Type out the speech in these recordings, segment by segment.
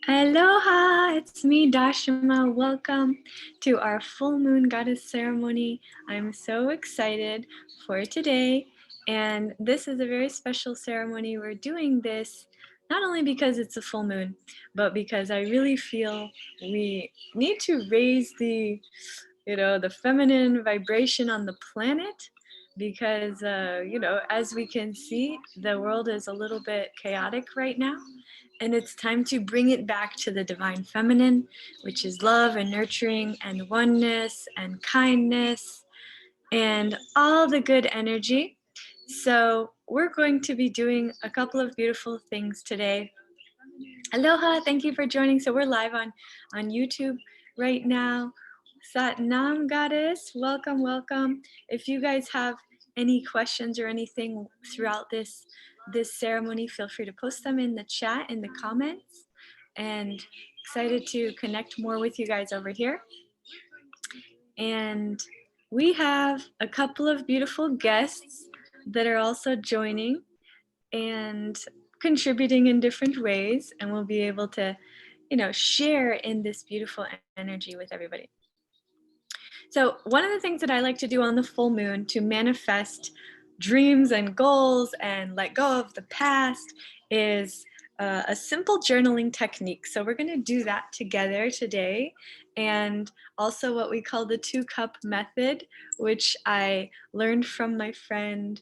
Aloha, it's me, Dashima. Welcome to our full moon goddess ceremony. I'm so excited for today, and this is a very special ceremony. We're doing this not only because it's a full moon, but because I really feel we need to raise the feminine vibration on the planet, because as we can see, the world is a little bit chaotic right now, and it's time to bring it back to the divine feminine, which is love and nurturing and oneness and kindness and all the good energy. So we're going to be doing a couple of beautiful things today. Aloha, thank you for joining. So we're live on YouTube right now. Satnam Goddess, welcome, welcome. If you guys have any questions or anything throughout this ceremony, feel free to post them in the chat, in the comments, and excited to connect more with you guys over here. And we have a couple of beautiful guests that are also joining and contributing in different ways, and we'll be able to share in this beautiful energy with everybody. So one of the things that I like to do on the full moon to manifest dreams and goals and let go of the past is a simple journaling technique. So we're going to do that together today, and also what we call the 2-cup method, which I learned from my friend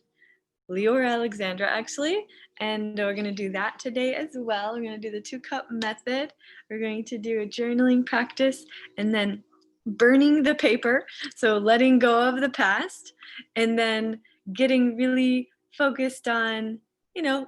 Leora Alexandra, actually, and we're going to do that today as well. We're going to do the 2-cup method. We're going to do a journaling practice, and then burning the paper, so letting go of the past, and then getting really focused on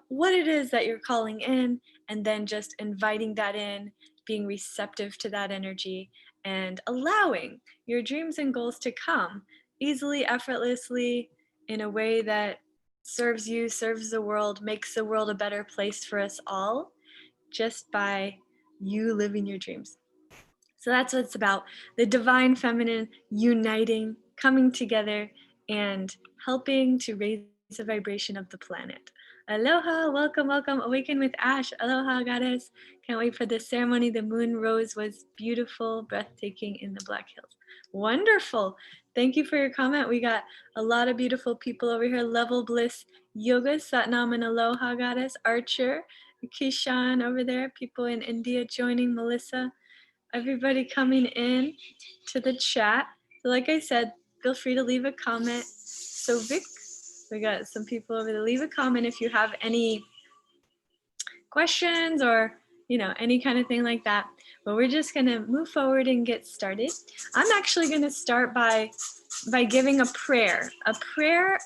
what it is that you're calling in, and then just inviting that in, being receptive to that energy, and allowing your dreams and goals to come easily, effortlessly, in a way that serves you, serves the world, makes the world a better place for us all, just by you living your dreams. So that's what it's about, the divine feminine uniting, coming together, and helping to raise the vibration of the planet. Aloha, welcome, welcome. Awaken with Ash. Aloha, goddess. Can't wait for this ceremony. The moon rose was beautiful, breathtaking in the Black Hills. Wonderful. Thank you for your comment. We got a lot of beautiful people over here. Level Bliss Yoga, Satnam and Aloha, goddess. Archer, Kishan over there. People in India joining. Melissa. Everybody coming in to the chat. So like I said, feel free to leave a comment. So Vic, we got some people over there. Leave a comment if you have any questions or any kind of thing like that. But we're just gonna move forward and get started. I'm actually gonna start by giving a prayer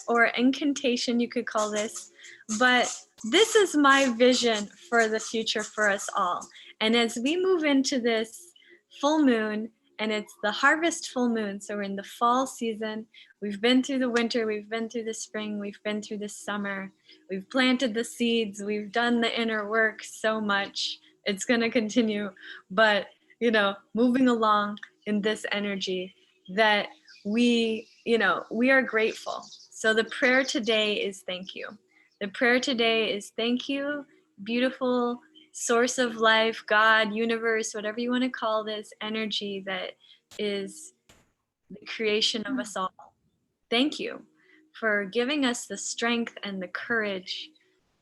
or incantation, you could call this. But this is my vision for the future for us all. And as we move into this full moon, and it's the harvest full moon, so we're in the fall season. We've been through the winter, we've been through the spring, we've been through the summer, we've planted the seeds, we've done the inner work so much. It's going to continue, but moving along in this energy that we are grateful. So the prayer today is thank you. The prayer today is thank you, beautiful source of life, God, universe, whatever you want to call this energy that is the creation of us all. Thank you for giving us the strength and the courage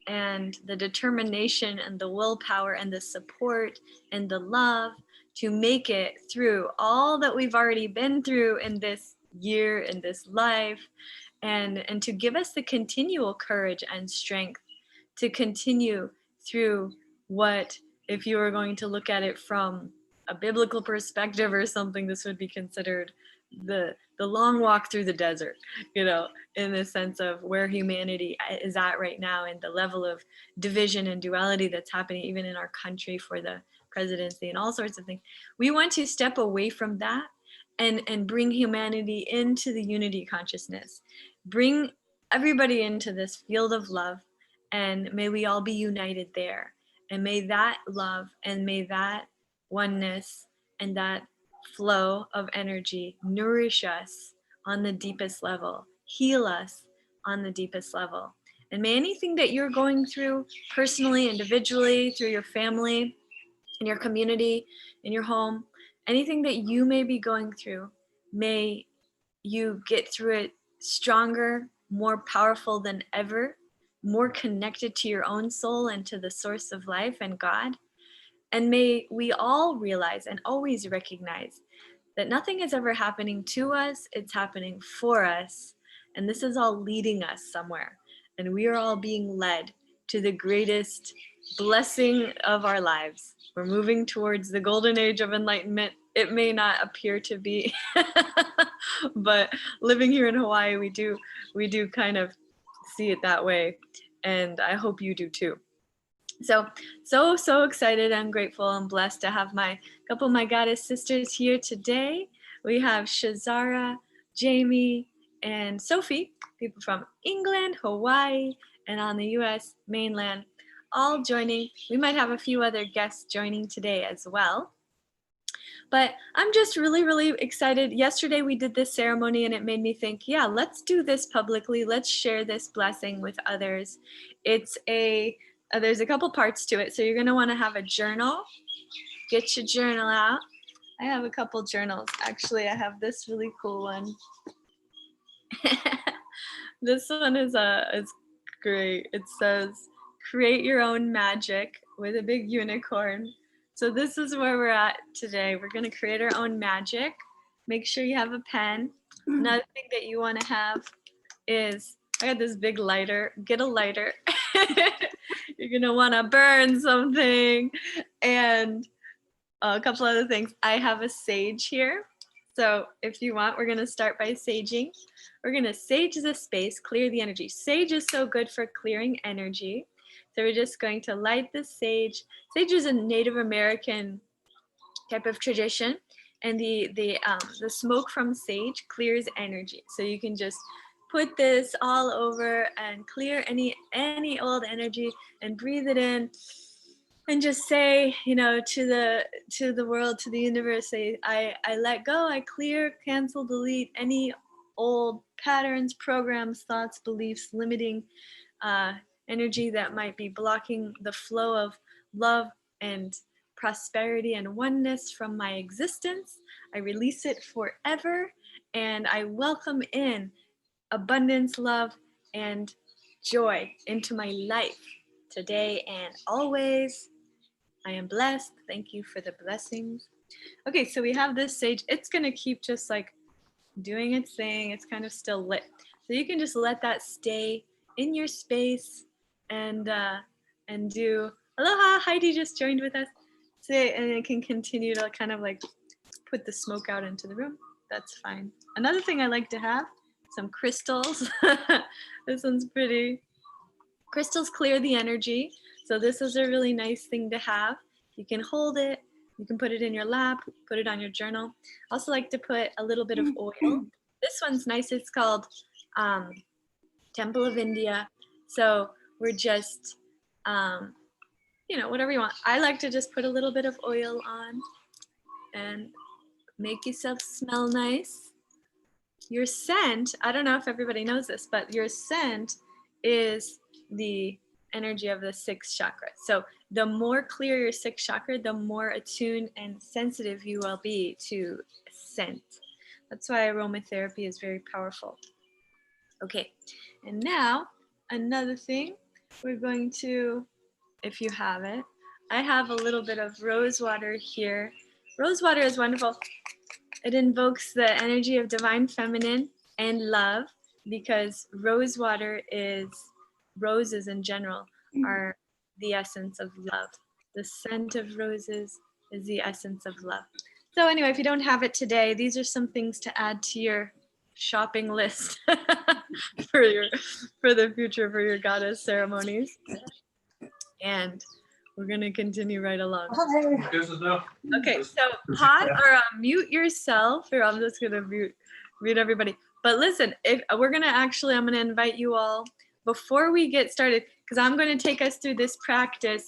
and the determination and the willpower and the support and the love to make it through all that we've already been through in this year, in this life, and to give us the continual courage and strength to continue through what, if you were going to look at it from a biblical perspective or something, this would be considered the long walk through the desert, in the sense of where humanity is at right now and the level of division and duality that's happening even in our country for the presidency and all sorts of things. We want to step away from that and bring humanity into the unity consciousness. Bring everybody into this field of love, and may we all be united there. And may that love and may that oneness, and that flow of energy nourish us on the deepest level, heal us on the deepest level. And may anything that you're going through personally, individually, through your family, in your community, in your home, anything that you may be going through, may you get through it stronger, more powerful than ever, more connected to your own soul and to the source of life and God. And may we all realize and always recognize that nothing is ever happening to us, it's happening for us. And this is all leading us somewhere. And we are all being led to the greatest blessing of our lives. We're moving towards the golden age of enlightenment. It may not appear to be, but living here in Hawaii, we do kind of see it that way. And I hope you do too. So excited and grateful and blessed to have my couple of my goddess sisters here today. We have Shazara, Jamie, and Sophie, people from England, Hawaii, and on the US mainland, all joining. We might have a few other guests joining today as well. But I'm just really excited. Yesterday we did this ceremony and it made me think, yeah, let's do this publicly. Let's share this blessing with others. It's there's a couple parts to it. So you're gonna wanna have a journal. Get your journal out. I have a couple journals. Actually, I have this really cool one. This one is great. It says, create your own magic, with a big unicorn. So this is where we're at today. We're gonna create our own magic. Make sure you have a pen. Another thing that you wanna have is, I got this big lighter. Get a lighter. You're gonna wanna burn something. And a couple other things. I have a sage here. So if you want, we're gonna start by saging. We're gonna sage the space, clear the energy. Sage is so good for clearing energy. So we're just going to light the sage. Sage is a Native American type of tradition, and the smoke from sage clears energy. So you can just put this all over and clear any old energy and breathe it in, and just say, you know, to the world, to the universe, say, I let go, I clear, cancel, delete any old patterns, programs, thoughts, beliefs, limiting energy that might be blocking the flow of love and prosperity and oneness from my existence. I release it forever, and I welcome in abundance, love, and joy into my life today and always. I am blessed. Thank you for the blessings. Okay, so we have this sage. It's gonna keep just like doing its thing. It's kind of still lit. So you can just let that stay in your space and do aloha. Heidi just joined with us. Say, and it can continue to kind of like put the smoke out into the room. That's fine. Another thing I like to have, some crystals. This one's pretty. Crystals clear the energy. So this is a really nice thing to have. You can hold it. You can put it in your lap, put it on your journal. Also like to put a little bit of oil. This one's nice. It's called Temple of India. So we're just, you know, whatever you want. I like to just put a little bit of oil on and make yourself smell nice. Your scent, I don't know if everybody knows this, but your scent is the energy of the sixth chakra. So the more clear your sixth chakra, the more attuned and sensitive you will be to scent. That's why aromatherapy is very powerful. Okay, and now another thing we're going to, if you have it, I have a little bit of rose water here. Rose water is wonderful. It invokes the energy of divine feminine and love, because rose water is, roses in general are the essence of love. The scent of roses is the essence of love. So anyway, if you don't have it today, these are some things to add to your shopping list for the future, for your goddess ceremonies. And we're gonna continue right along. Okay, so pause or mute yourself, or I'm just gonna mute everybody. But listen, if we're gonna actually, I'm gonna invite you all before we get started, because I'm going to take us through this practice,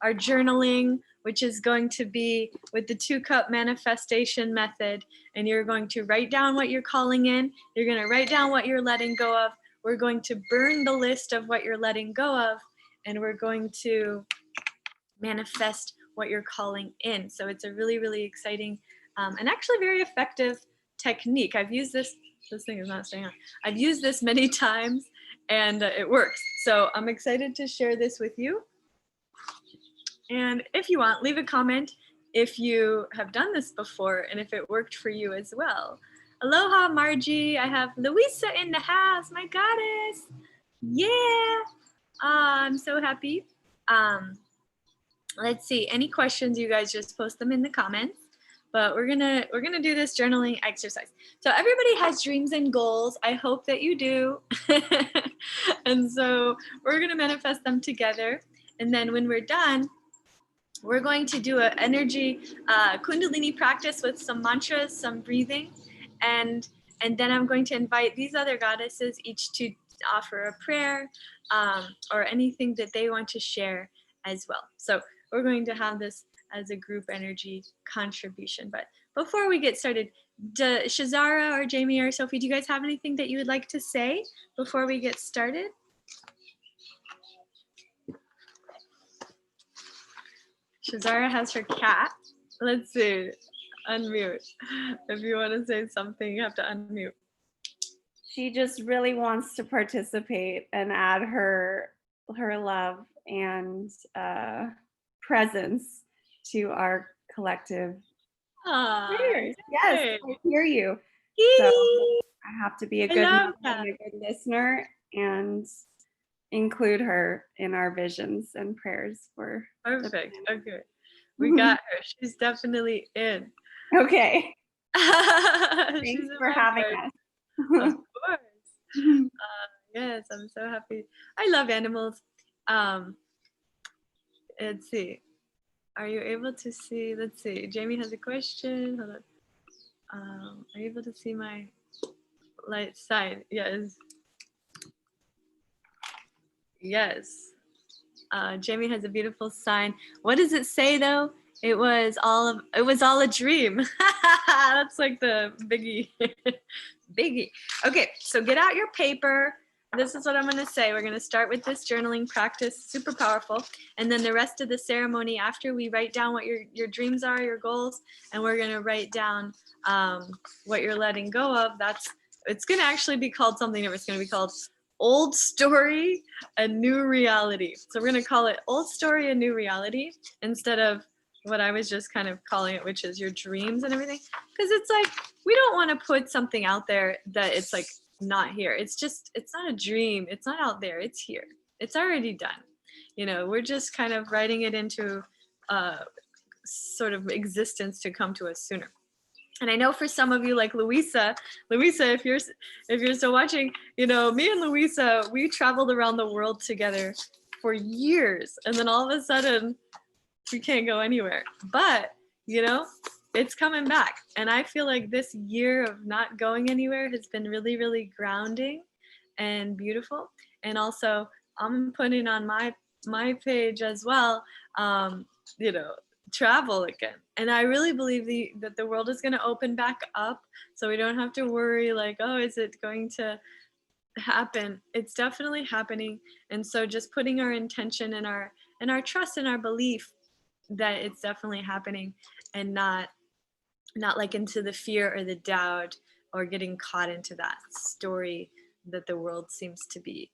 our journaling, which is going to be with the 2-cup manifestation method. And you're going to write down what you're calling in. You're going to write down what you're letting go of. We're going to burn the list of what you're letting go of. And we're going to manifest what you're calling in. So it's a really, really exciting and actually very effective technique. I've used this thing is not staying on. I've used this many times and it works. So I'm excited to share this with you. And if you want, leave a comment if you have done this before and if it worked for you as well. Aloha, Margie. I have Louisa in the house, my goddess. Yeah. I'm so happy. Let's see, any questions, you guys just post them in the comments. But we're gonna do this journaling exercise. So everybody has dreams and goals. I hope that you do. And so we're gonna manifest them together. And then when we're done, we're going to do an energy Kundalini practice with some mantras, some breathing, and then I'm going to invite these other goddesses each to offer a prayer or anything that they want to share as well. So we're going to have this as a group energy contribution. But before we get started, Shazara or Jamie or Sophie, do you guys have anything that you would like to say before we get started? Shazara has her cat. Let's see. Unmute. If you want to say something, you have to unmute. She just really wants to participate and add her love and presence to our collective prayers. Yes, I hear you. So I have to be a good mom and a good listener and include her in our visions and prayers for. Perfect. Okay. We got her. She's definitely in. Okay. Thanks for having us. Of course. Yes, I'm so happy. I love animals. Let's see. Are you able to see? Let's see. Jamie has a question. Hold on. Are you able to see my light sign? Yes. Yes. Jamie has a beautiful sign. What does it say though? It was all a dream. That's like the biggie. Biggie. Okay, so get out your paper. This is what I'm going to say. We're going to start with this journaling practice, super powerful. And then the rest of the ceremony, after we write down what your dreams are, your goals, and we're going to write down what you're letting go of. It's going to actually be called something different. It's going to be called Old Story, a New Reality. So we're going to call it Old Story, a New Reality, instead of what I was just kind of calling it, which is your dreams and everything. Because it's like, we don't want to put something out there that it's like not here. It's not a dream. It's not out there. It's here. It's already done. You know, we're just kind of writing it into sort of existence to come to us sooner. And I know for some of you, like Louisa, if you're still watching, you know, me and Louisa, we traveled around the world together for years, and then all of a sudden, we can't go anywhere. But you know, it's coming back, and I feel like this year of not going anywhere has been really, really grounding and beautiful. And also, I'm putting on my page as well. You know, travel again, and I really believe that the world is going to open back up, so we don't have to worry like, oh, is it going to happen? It's definitely happening. And so just putting our intention and our trust and our belief that it's definitely happening, and not like into the fear or the doubt or getting caught into that story that the world seems to be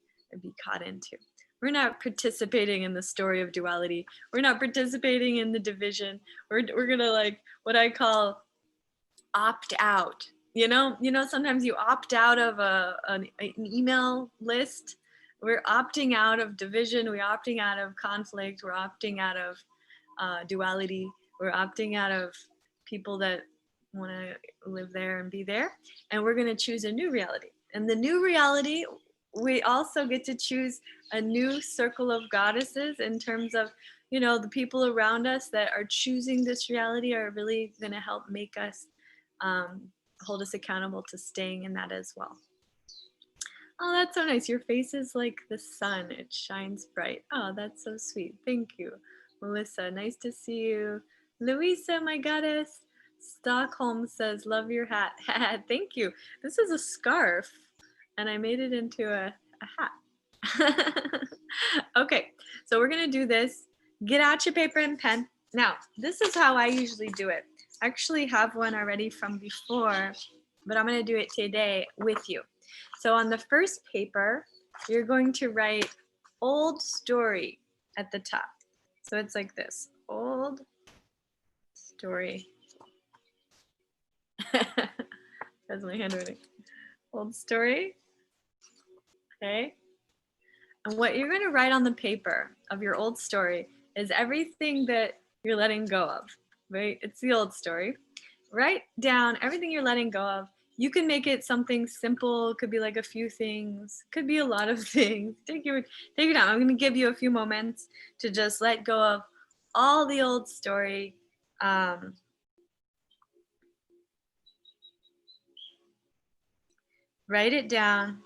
caught into. We're not participating in the story of duality. We're not participating in the division. We're gonna, like, what I call opt out. You know, sometimes you opt out of an email list. We're opting out of division. We're opting out of conflict. We're opting out of duality. We're opting out of people that want to live there and be there. And we're going to choose a new reality. And the new reality, we also get to choose a new circle of goddesses in terms of, you know, the people around us that are choosing this reality are really going to help make us hold us accountable to staying in that as well. Oh, that's so nice. Your face is like the sun. It shines bright. Oh, that's so sweet. Thank you. Melissa, nice to see you. Louisa, my goddess. Stockholm says, love your hat. Thank you. This is a scarf, and I made it into a hat. Okay, so we're going to do this. Get out your paper and pen. Now, this is how I usually do it. I actually have one already from before, but I'm going to do it today with you. So on the first paper, you're going to write old story at the top. So it's like this, old story. That's my handwriting. Old story. Okay. And what you're going to write on the paper of your old story is everything that you're letting go of, right? It's the old story. Write down everything you're letting go of. You can make it something simple. It could be like a few things. It could be a lot of things. Take your time. I'm going to give you a few moments to just let go of all the old story. Write it down.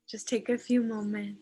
Just take a few moments.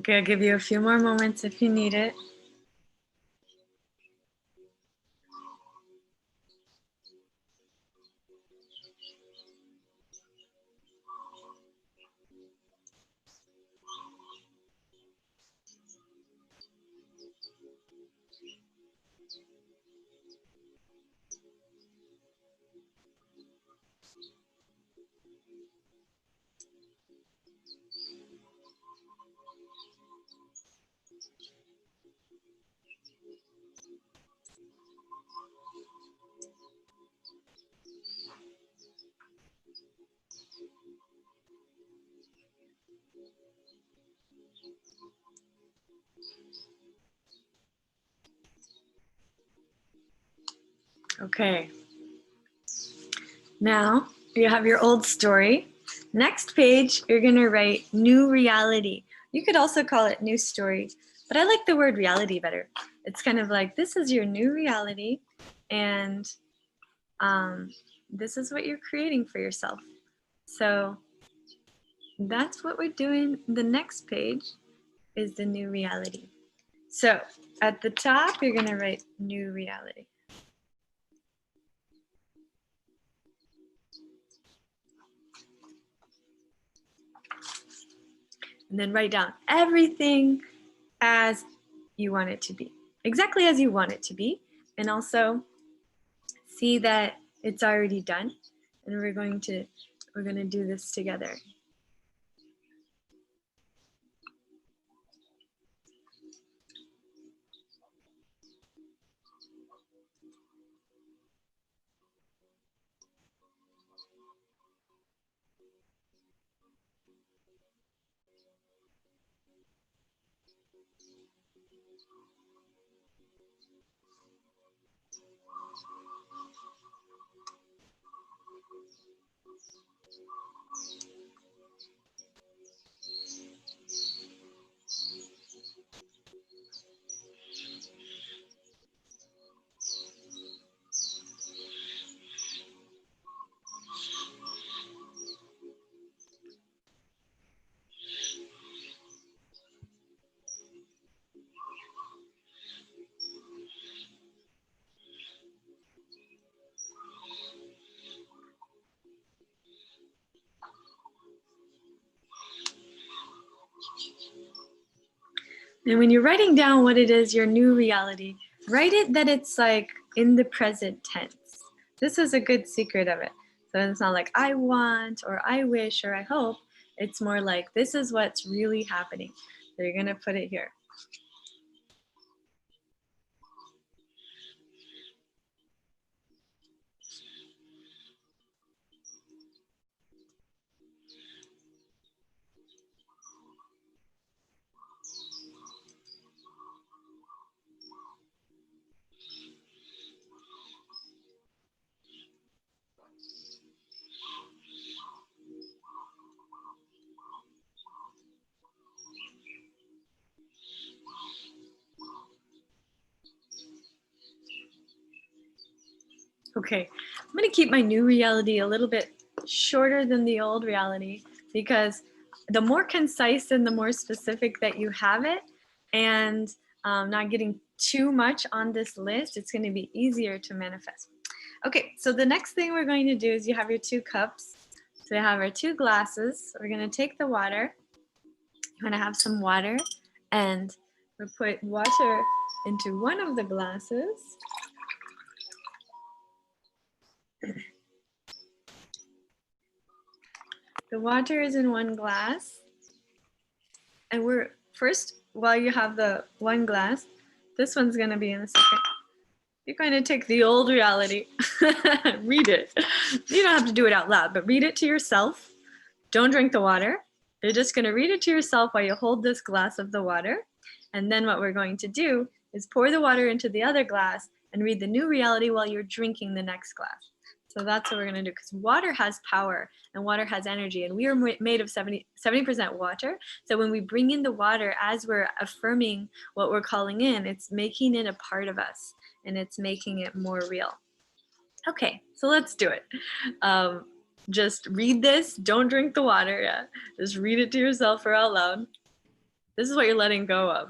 Okay, I'll give you a few more moments if you need it. Okay. Now you have your old story. Next page, you're going to write new reality. You could also call it new story, but I like the word reality better. It's kind of like this is your new reality, and this is what you're creating for yourself. So that's what we're doing. The next page is the new reality. So at the top, you're going to write new reality. And then write down everything as you want it to be, exactly as you want it to be. And also see that it's already done. And we're going to do this together. And when you're writing down what it is, your new reality, write it that it's like in the present tense. This is a good secret of it. So it's not like I want or I wish or I hope. It's more like this is what's really happening. So you're going to put it here. Okay, I'm going to keep my new reality a little bit shorter than the old reality because the more concise and the more specific that you have it, and not getting too much on this list, it's going to be easier to manifest. Okay, so the next thing we're going to do is you have your 2 cups. So we have our 2 glasses. We're going to take the water. You're going to have some water, and we put water into one of the glasses. The water is in one glass. And we're first, while you have the one glass, this one's going to be in the second. You're going to take the old reality, read it. You don't have to do it out loud, but read it to yourself. Don't drink the water. You're just going to read it to yourself while you hold this glass of the water. And then what we're going to do is pour the water into the other glass and read the new reality while you're drinking the next glass. So that's what we're going to do, because water has power and water has energy, and we are made of 70% water. So when we bring in the water, as we're affirming what we're calling in, it's making it a part of us and it's making it more real. Okay, so let's do it. Just read this. Don't drink the water. Yeah. Just read it to yourself or out loud. This is what you're letting go of.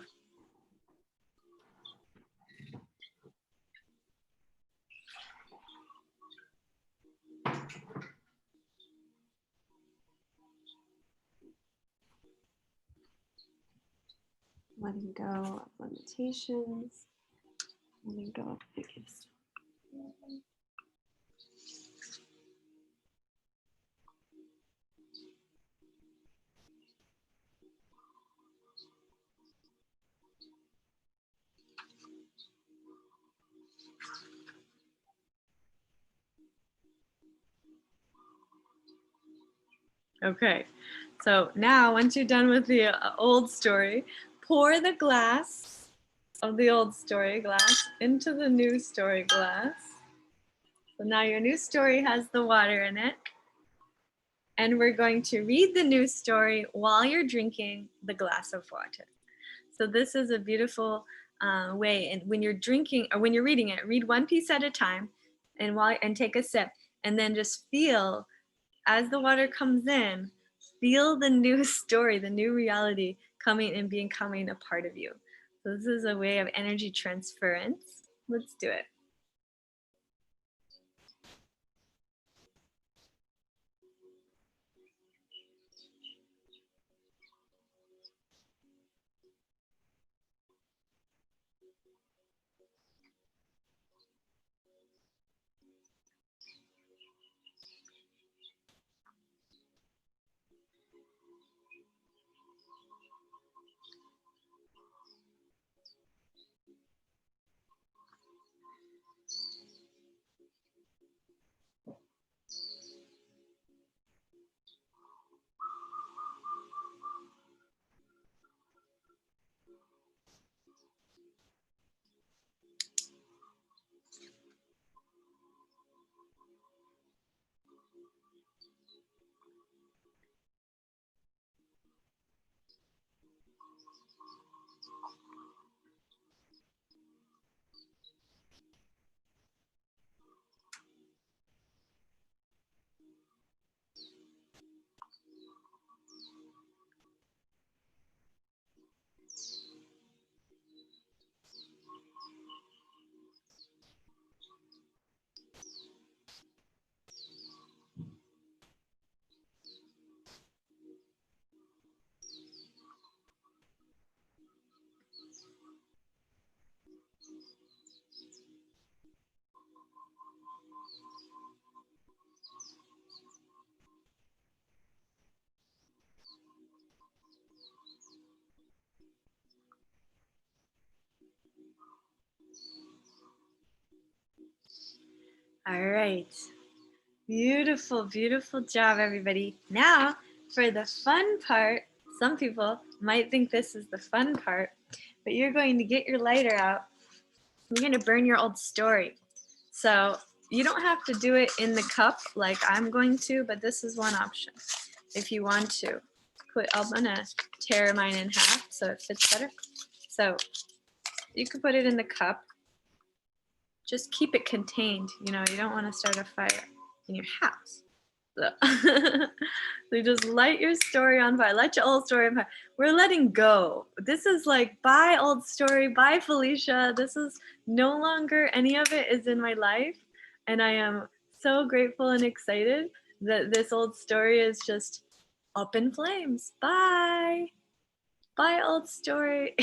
Letting go of limitations, letting go of negative. Okay, so now once you're done with the old story, pour the glass of the old story glass into the new story glass. So now your new story has the water in it. And we're going to read the new story while you're drinking the glass of water. So this is a beautiful way. And when you're drinking or when you're reading it, read one piece at a time and take a sip. And then just feel as the water comes in, feel the new story, the new reality coming and becoming a part of you. So this is a way of energy transference. Let's do it. All right. Beautiful, beautiful job, everybody. Now, for the fun part, some people might think this is the fun part, but you're going to get your lighter out. You're going to burn your old story. So you don't have to do it in the cup like I'm going to, but this is one option. If you want to, I'm going to tear mine in half so it fits better. So you could put it in the cup. Just keep it contained. You don't want to start a fire in your house. So, so just light your story on fire. Light your old story on fire. We're letting go. This is like, bye old story, bye Felicia. This is no longer, any of it is in my life. And I am so grateful and excited that this old story is just up in flames. Bye. Bye old story.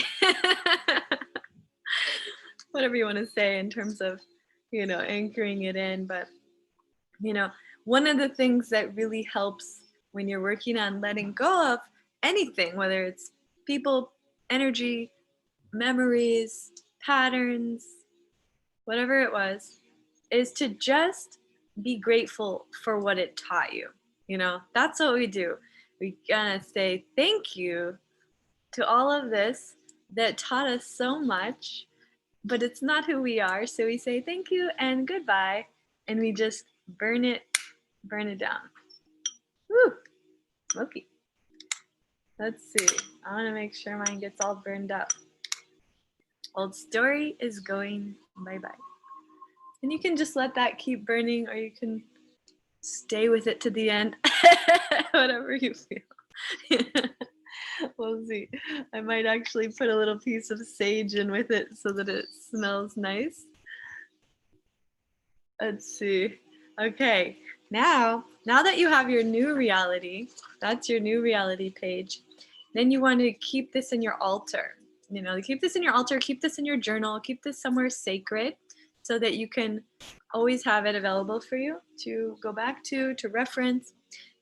Whatever you want to say in terms of, anchoring it in. But, one of the things that really helps when you're working on letting go of anything, whether it's people, energy, memories, patterns, whatever it was, is to just be grateful for what it taught you. That's what we do. We gotta say thank you to all of this that taught us so much, but it's not who we are. So we say thank you and goodbye, and we just burn it down. Woo! Okay. Let's see. I want to make sure mine gets all burned up. Old story is going bye-bye. And you can just let that keep burning, or you can stay with it to the end. Whatever you feel. We'll see. I might actually put a little piece of sage in with it so that it smells nice. Let's see. Okay, now that you have your new reality, that's your new reality page, then you want to keep this in your altar. You know, keep this in your altar, keep this in your journal, keep this somewhere sacred so that you can always have it available for you to go back to reference.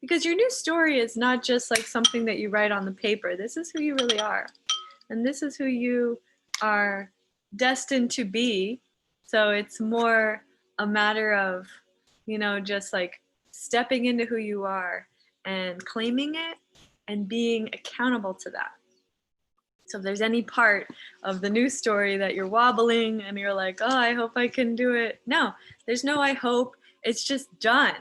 Because your new story is not just like something that you write on the paper. This is who you really are. And this is who you are destined to be. So it's more a matter of, you know, just like stepping into who you are and claiming it and being accountable to that. So if there's any part of the new story that you're wobbling and you're like, oh, I hope I can do it. No, there's no I hope. It's just done.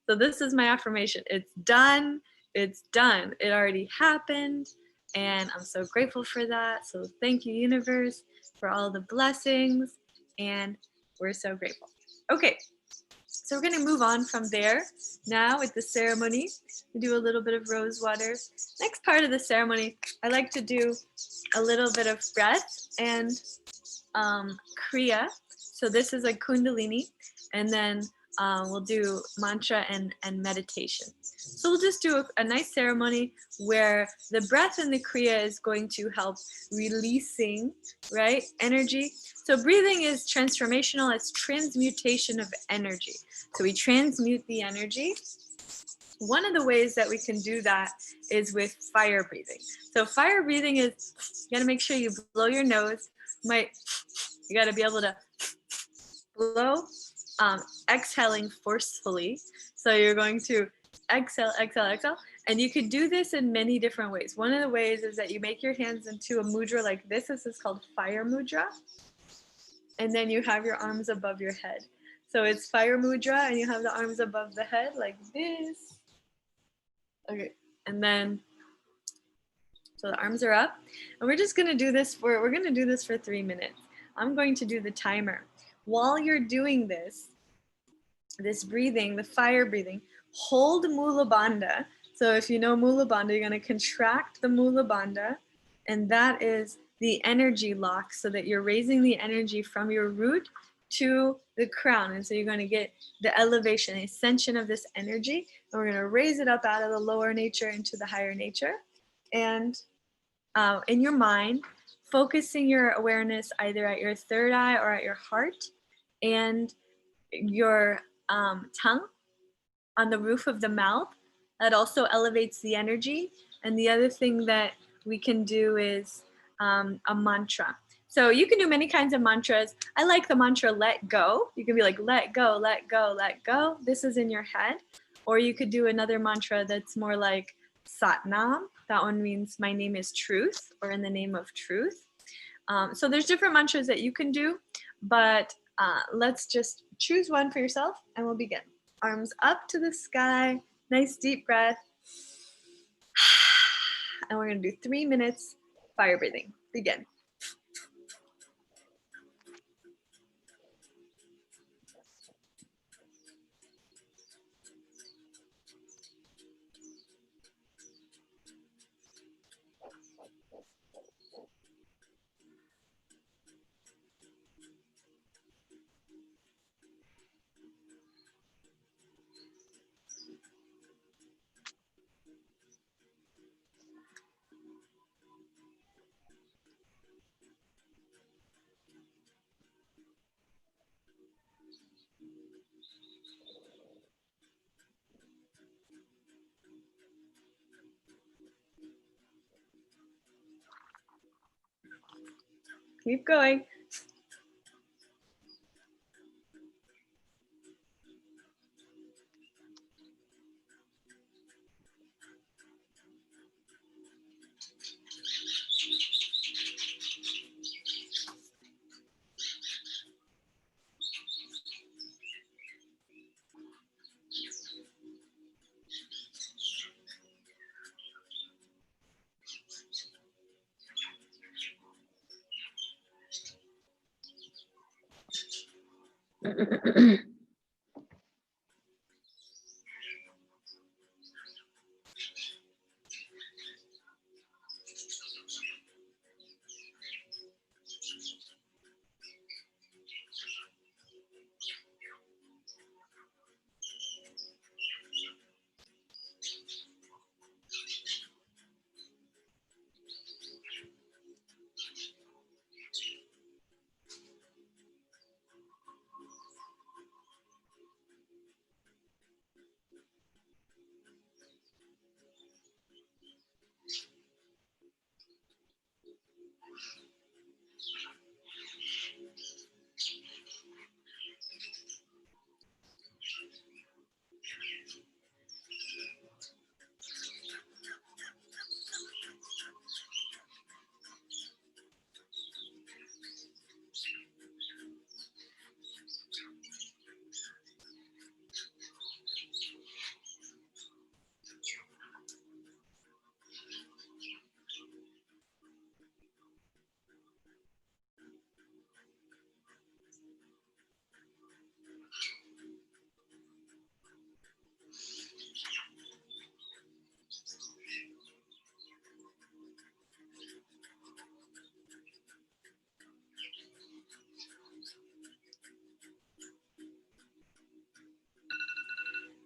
So this is my affirmation. It's done. It's done. It already happened. And I'm so grateful for that. So thank you, universe, for all the blessings. And we're so grateful. Okay, so we're going to move on from there. Now with the ceremony, we do a little bit of rose water. Next part of the ceremony, I like to do a little bit of breath and kriya. So this is like kundalini. And then we'll do mantra and meditation. So we'll just do a nice ceremony where the breath and the kriya is going to help releasing, right, energy. So breathing is transformational. It's transmutation of energy. So we transmute the energy. One of the ways that we can do that is with fire breathing. So fire breathing is, you gotta make sure you blow your nose. You gotta be able to blow, exhaling forcefully. So you're going to exhale, exhale, exhale. And you could do this in many different ways. One of the ways is that you make your hands into a mudra like this. This is called fire mudra. And then you have your arms above your head. So it's fire mudra and you have the arms above the head like this. Okay, and then, so the arms are up. And we're just gonna do this we're gonna do this for 3 minutes. I'm going to do the timer. While you're doing this breathing, the fire breathing, hold Mula Bandha. So if you know Mula Bandha, you're gonna contract the Mula Bandha, and that is the energy lock so that you're raising the energy from your root to the crown. And so you're going to get the elevation, ascension of this energy. And we're going to raise it up out of the lower nature into the higher nature. And in your mind, focusing your awareness either at your third eye or at your heart and your tongue on the roof of the mouth. That also elevates the energy. And the other thing that we can do is a mantra. So you can do many kinds of mantras. I like the mantra let go. You can be like let go, let go, let go. This is in your head. Or you could do another mantra that's more like Satnam. That one means my name is truth, or in the name of truth. So there's different mantras that you can do, but let's just choose one for yourself and we'll begin. Arms up to the sky, nice deep breath. And we're gonna do 3 minutes fire breathing. Begin. Keep going.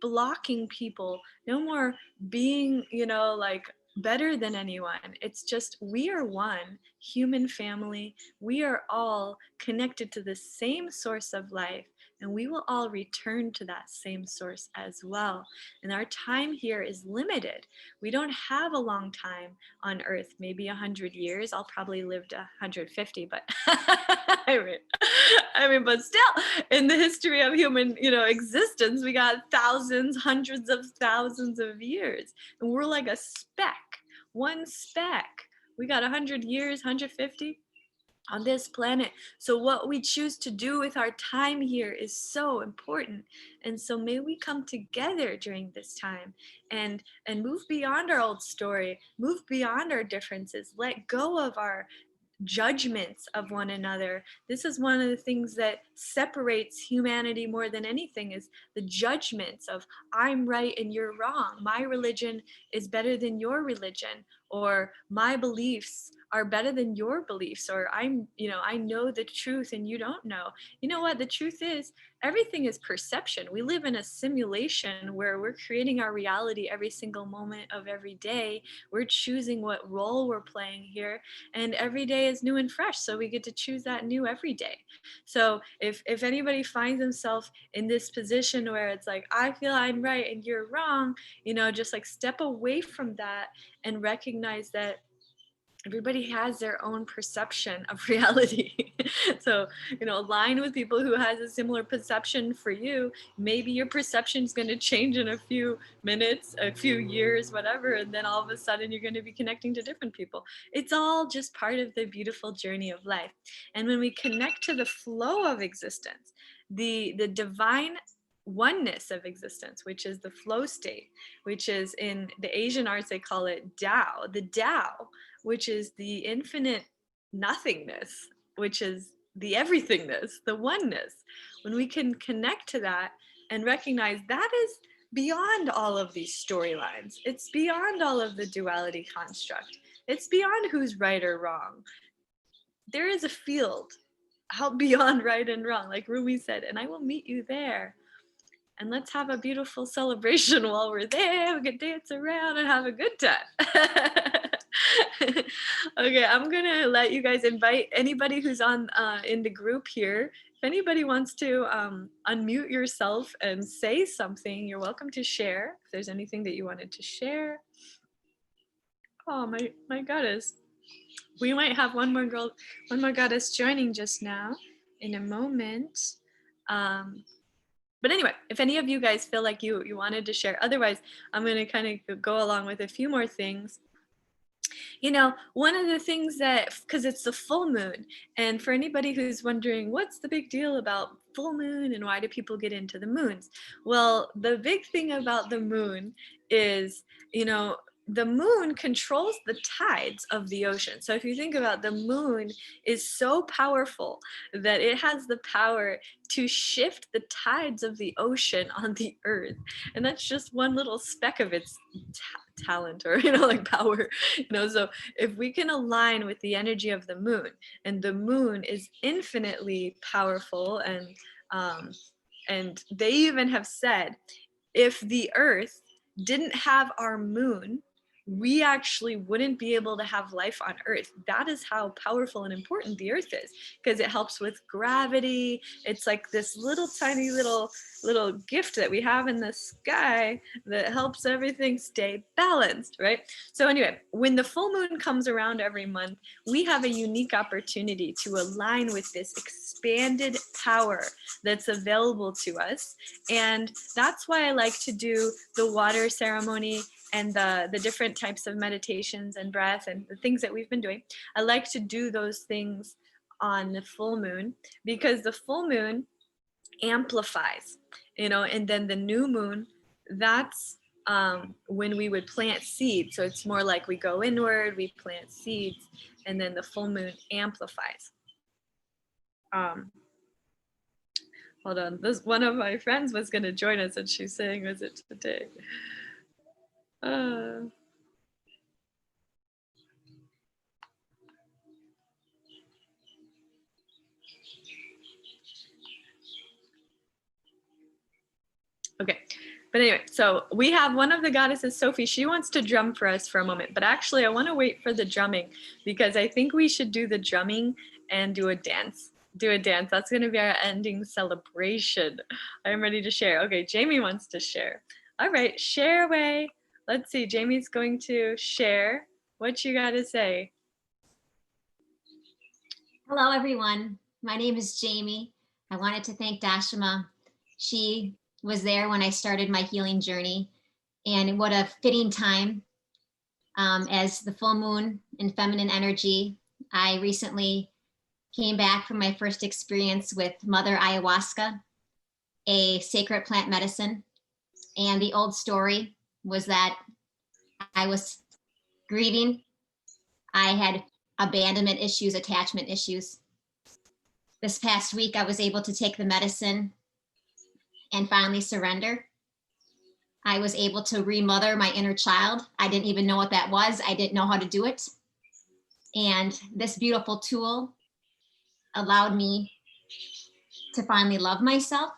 blocking people, no more being, like better than anyone. It's just we are one human family. We are all connected to the same source of life, and we will all return to that same source as well. And our time here is limited. We don't have a long time on earth, maybe 100 years. I'll probably live to 150, but but still, in the history of human, existence, we got thousands, hundreds of thousands of years, and we're like a speck, one speck. We got 100 years, 150 on this planet. So what we choose to do with our time here is so important. And so may we come together during this time and move beyond our old story, move beyond our differences, let go of our judgments of one another. This is one of the things that separates humanity more than anything, is the judgments of I'm right and you're wrong. My religion is better than your religion, or my beliefs are better than your beliefs, or I know the truth and you don't know. You know what the truth is? Everything is perception. We live in a simulation where we're creating our reality every single moment of every day. We're choosing what role we're playing here, and every day is new and fresh, so we get to choose that new every day. So if anybody finds themselves in this position where it's like, I feel I'm right and you're wrong, just like step away from that and recognize that everybody has their own perception of reality. So align with people who has a similar perception for you. Maybe your perception is going to change in a few minutes, a few years, whatever, and then all of a sudden you're going to be connecting to different people. It's all just part of the beautiful journey of life. And when we connect to the flow of existence, the divine oneness of existence, which is the flow state, which is in the Asian arts they call it Tao, the Tao, which is the infinite nothingness, which is the everythingness, the oneness. When we can connect to that and recognize that is beyond all of these storylines, it's beyond all of the duality construct, it's beyond who's right or wrong. There is a field out beyond right and wrong, like Rumi said, and I will meet you there. And let's have a beautiful celebration while we're there. We can dance around and have a good time. Okay, I'm gonna let you guys invite anybody who's on in the group here. If anybody wants to unmute yourself and say something, you're welcome to share. If there's anything that you wanted to share. Oh my goddess. We might have one more goddess joining just now in a moment. But anyway, if any of you guys feel like you wanted to share, otherwise I'm going to kind of go along with a few more things. One of the things that, because it's the full moon, and for anybody who's wondering what's the big deal about full moon and why do people get into the moons? Well, the big thing about the moon is, the moon controls the tides of the ocean. So if you think about, the moon is so powerful that it has the power to shift the tides of the ocean on the earth. And that's just one little speck of its talent, or like power. So if we can align with the energy of the moon, and the moon is infinitely powerful, and they even have said, if the earth didn't have our moon, we actually wouldn't be able to have life on earth. That is how powerful and important the earth is, because it helps with gravity. It's like this little tiny little gift that we have in the sky that helps everything stay balanced, right? So anyway, when the full moon comes around every month, we have a unique opportunity to align with this expanded power that's available to us. And that's why I like to do the water ceremony and the different types of meditations and breath and the things that we've been doing. I like to do those things on the full moon, because the full moon amplifies, and then the new moon, that's when we would plant seeds. So it's more like we go inward, we plant seeds, and then the full moon amplifies. Hold on, this one of my friends was going to join us, and she's saying, was it today? Okay, But anyway, so we have one of the goddesses, Sophie. She wants to drum for us for a moment. But actually, I want to wait for the drumming because I think we should do the drumming and do a dance. Do a dance. That's going to be our ending celebration. I'm ready to share. Okay, Jamie wants to share. All right, share away. Let's see. Jamie's going to share. What you got to say? Hello, everyone. My name is Jamie. I wanted to thank Dashima. She was there when I started my healing journey. And what a fitting time as the full moon in feminine energy. I recently came back from my first experience with Mother Ayahuasca, a sacred plant medicine. And the old story was that I was grieving. I had abandonment issues, attachment issues. This past week, I was able to take the medicine and finally surrender. I was able to remother my inner child. I didn't even know what that was. I didn't know how to do it. And this beautiful tool allowed me to finally love myself.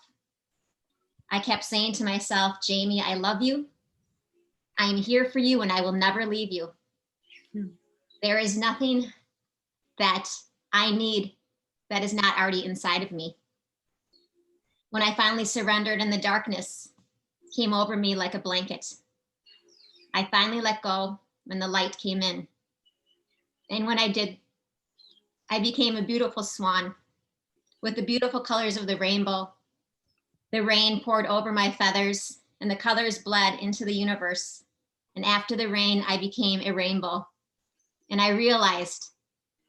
I kept saying to myself, Jamie, I love you. I am here for you and I will never leave you. There is nothing that I need that is not already inside of me. When I finally surrendered and the darkness came over me like a blanket, I finally let go when the light came in. And when I did, I became a beautiful swan with the beautiful colors of the rainbow. The rain poured over my feathers and the colors bled into the universe. And after the rain, I became a rainbow. And I realized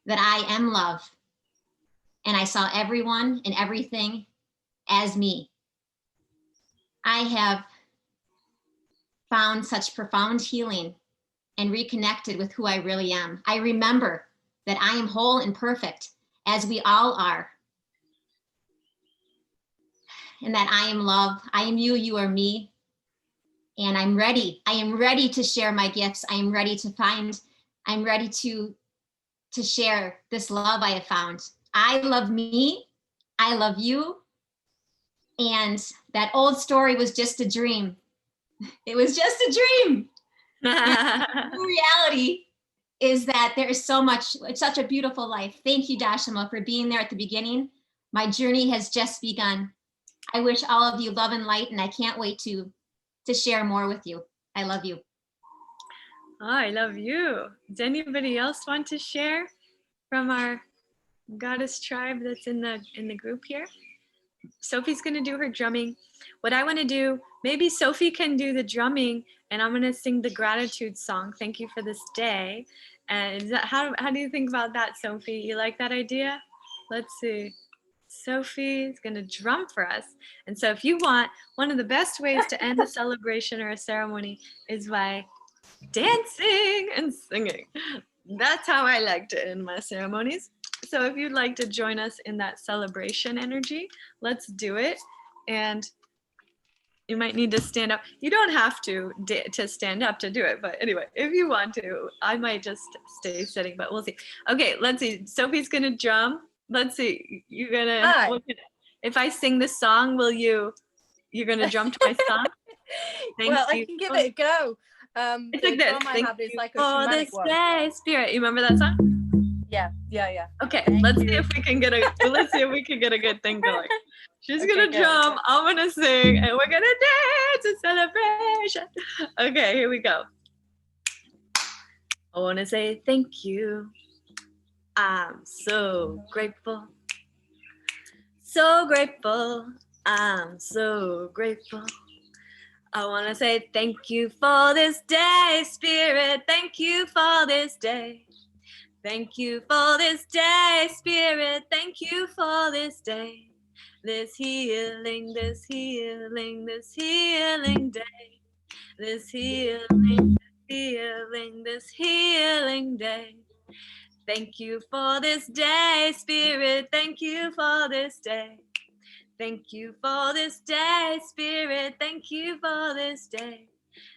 that I am love. And I saw everyone and everything as me. I have found such profound healing and reconnected with who I really am. I remember that I am whole and perfect, as we all are. And that I am love. I am you, you are me. And I'm ready. I am ready to share my gifts. I'm ready to share this love I have found. I love me. I love you. And that old story was just a dream. It was just a dream. The reality is that there is so much, it's such a beautiful life. Thank you, Dashima, for being there at the beginning. My journey has just begun. I wish all of you love and light, and I can't wait to share more with you. I love you. Oh, I love you. Does anybody else want to share from our goddess tribe that's in the group here? Sophie's going to do her drumming. What I want to do, maybe Sophie can do the drumming and I'm going to sing the gratitude song. Thank you for this day. And is that, how do you think about that, Sophie? You like that idea? Let's see. Sophie is going to drum for us. And so if you want, one of the best ways to end a celebration or a ceremony is by dancing and singing. That's how I like to end my ceremonies. So if you'd like to join us in that celebration energy, let's do it. And you might need to stand up. You don't have to stand up to do it, but anyway, if you want to, I might just stay sitting, but we'll see. Okay, let's see. Sophie's gonna drum. Let's see. You're gonna. If I sing this song, you're gonna drum to my song? Thank you. I can give it a go. It's like this. Thank you like a for this day, spirit. You remember that song? Yeah. Okay, let's see if we can get a good thing going. She's gonna drum, I'm gonna sing, and we're gonna dance in celebration. Okay, here we go. I wanna say thank you. I'm so grateful. So grateful. I'm so grateful. I want to say thank you for this day, Spirit. Thank you for this day. Thank you for this day, Spirit. Thank you for this day. This healing, this healing, this healing day. This healing, this healing day. Thank you for this day, Spirit. Thank you for this day. Thank you for this day, Spirit. Thank you for this day.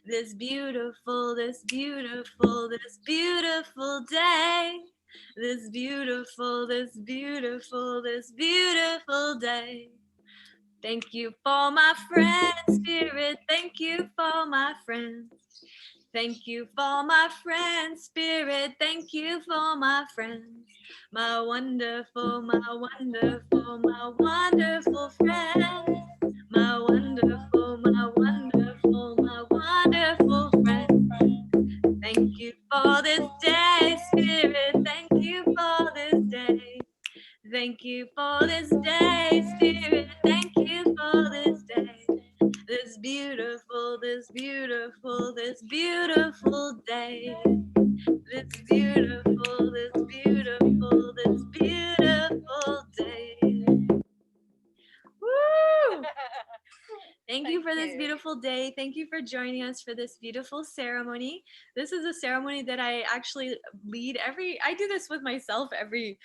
This beautiful, this beautiful, this beautiful day. This beautiful, this beautiful, this beautiful day. Thank you for my friends, Spirit. Thank you for my friends. Thank you for my friends, Spirit. Thank you for my friends. My wonderful, my wonderful, my wonderful friends. My wonderful, my wonderful, my wonderful friends. Thank you for this day, Spirit. Thank you for this day. Thank you for this day, Spirit. Thank you for this day. This beautiful, this beautiful, this beautiful day. This beautiful, this beautiful, this beautiful day. Woo! Thank you for this beautiful day. Thank you for joining us for this beautiful ceremony. This is a ceremony that I actually lead I do this with myself every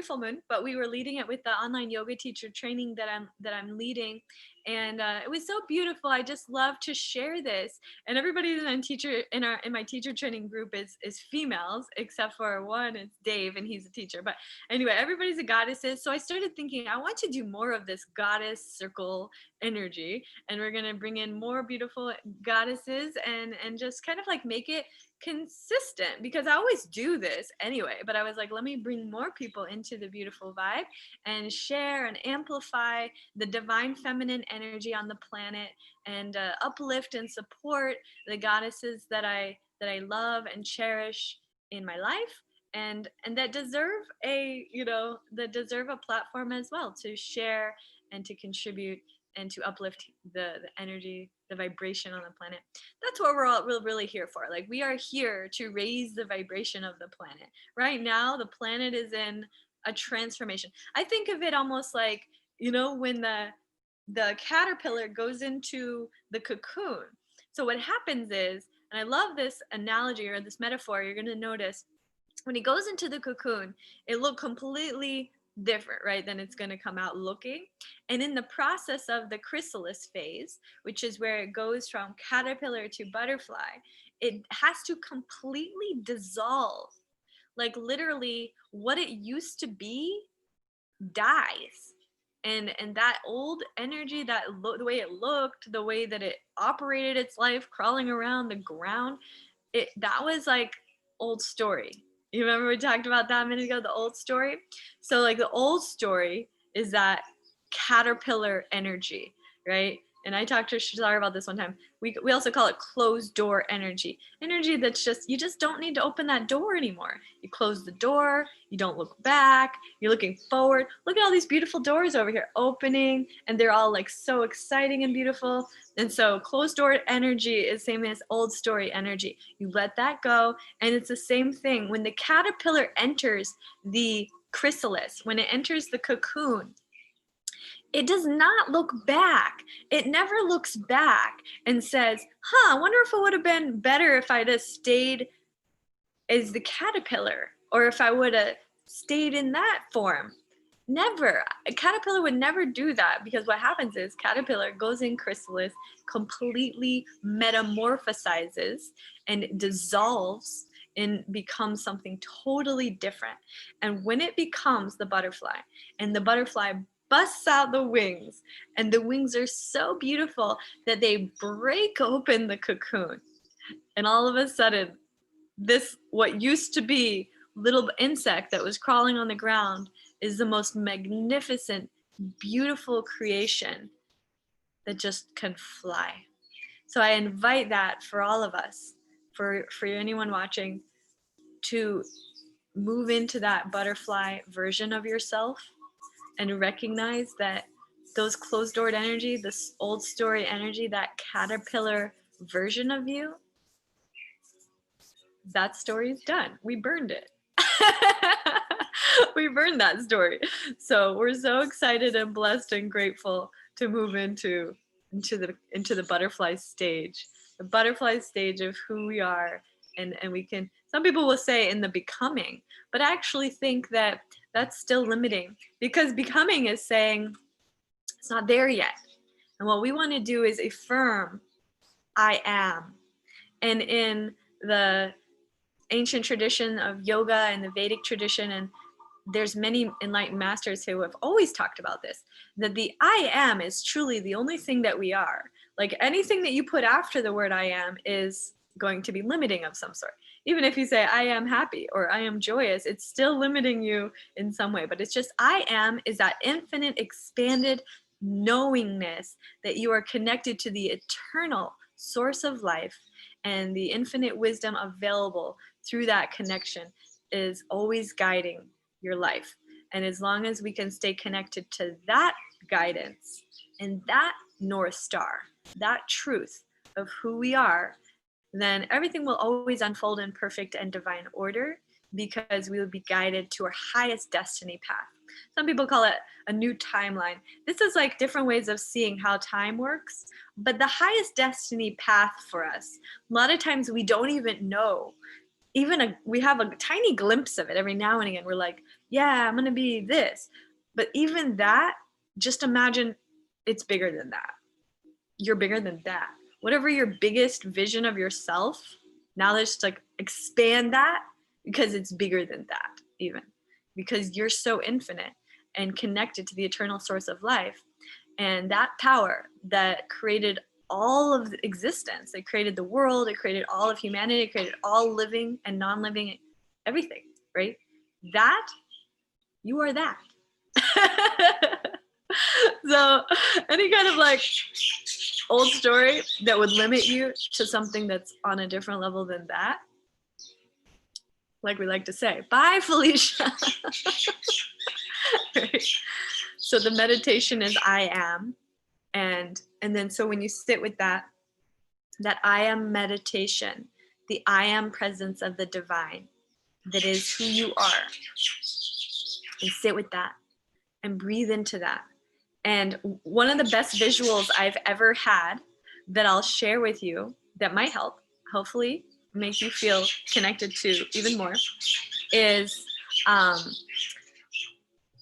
full moon, but we were leading it with the online yoga teacher training that I'm leading. And it was so beautiful. I just love to share this. And everybody that I'm teacher in my teacher training group is females, except for one, it's Dave, and he's a teacher. But anyway, everybody's a goddesses. So I started thinking I want to do more of this goddess circle energy, and we're going to bring in more beautiful goddesses and just kind of like make it consistent, because I always do this anyway, but I was like, let me bring more people into the beautiful vibe and share and amplify the divine feminine energy on the planet, and uplift and support the goddesses that I love and cherish in my life, and that deserve that deserve a platform as well to share and to contribute and to uplift the energy, the vibration on the planet. That's what we're really here for. Like, we are here to raise the vibration of the planet. Right now, the planet is in a transformation. I think of it almost like, when the caterpillar goes into the cocoon. So what happens is, and I love this analogy or this metaphor, you're going to notice when he goes into the cocoon, it looked completely different, right, than it's going to come out looking. And in the process of the chrysalis phase, which is where it goes from caterpillar to butterfly, it has to completely dissolve. Like, literally, what it used to be dies. And that old energy, the way it looked, the way that it operated its life, crawling around the ground, that was like old story. You remember we talked about that a minute ago, the old story? So like the old story is that caterpillar energy, right? And I talked to Shazar about this one time. We also call it closed door energy. Energy that's just, you just don't need to open that door anymore. You close the door, you don't look back, you're looking forward. Look at all these beautiful doors over here opening, and they're all like so exciting and beautiful. And so closed door energy is same as old story energy. You let that go, and it's the same thing. When the caterpillar enters the chrysalis, when it enters the cocoon, it does not look back. It never looks back and says, I wonder if it would have been better if I'd have stayed as the caterpillar, or if I would have stayed in that form. Never. A caterpillar would never do that, because what happens is caterpillar goes in chrysalis, completely metamorphosizes and dissolves and becomes something totally different. And when it becomes the butterfly, and the butterfly busts out the wings, and the wings are so beautiful that they break open the cocoon, and all of a sudden this, what used to be little insect that was crawling on the ground, is the most magnificent, beautiful creation that just can fly. So I invite that for all of us, for anyone watching, to move into that butterfly version of yourself and recognize that those closed-door energy, this old story energy, that caterpillar version of you, that story is done. We burned it. We burned that story. So we're so excited and blessed and grateful to move into the butterfly stage, the butterfly stage of who we are. And we can, some people will say in the becoming, but I actually think that that's still limiting, because becoming is saying it's not there yet. And what we want to do is affirm I am. And in the ancient tradition of yoga and the Vedic tradition, and there's many enlightened masters who have always talked about this, that the I am is truly the only thing that we are. Like anything that you put after the word I am is going to be limiting of some sort. Even if you say I am happy or I am joyous, it's still limiting you in some way. But it's just I am is that infinite expanded knowingness that you are connected to the eternal source of life, and the infinite wisdom available through that connection is always guiding your life. And as long as we can stay connected to that guidance and that North Star, that truth of who we are, then everything will always unfold in perfect and divine order, because we will be guided to our highest destiny path. Some people call it a new timeline. This is like different ways of seeing how time works, but the highest destiny path for us, a lot of times we don't even know. We have a tiny glimpse of it every now and again. We're like, yeah, I'm gonna be this. But even that, just imagine it's bigger than that. You're bigger than that. Whatever your biggest vision of yourself, now let's like expand that, because it's bigger than that even. Because you're so infinite and connected to the eternal source of life. And that power that created all of existence, it created the world, it created all of humanity, it created all living and non-living, everything, right? That, you are that. So any kind of like old story that would limit you to something that's on a different level than that, like we like to say, bye, Felicia. Right? So the meditation is I am. And then so when you sit with that I am meditation, the I am presence of the divine, that is who you are, and sit with that and breathe into that. And one of the best visuals I've ever had that I'll share with you that might help, hopefully make you feel connected to even more, is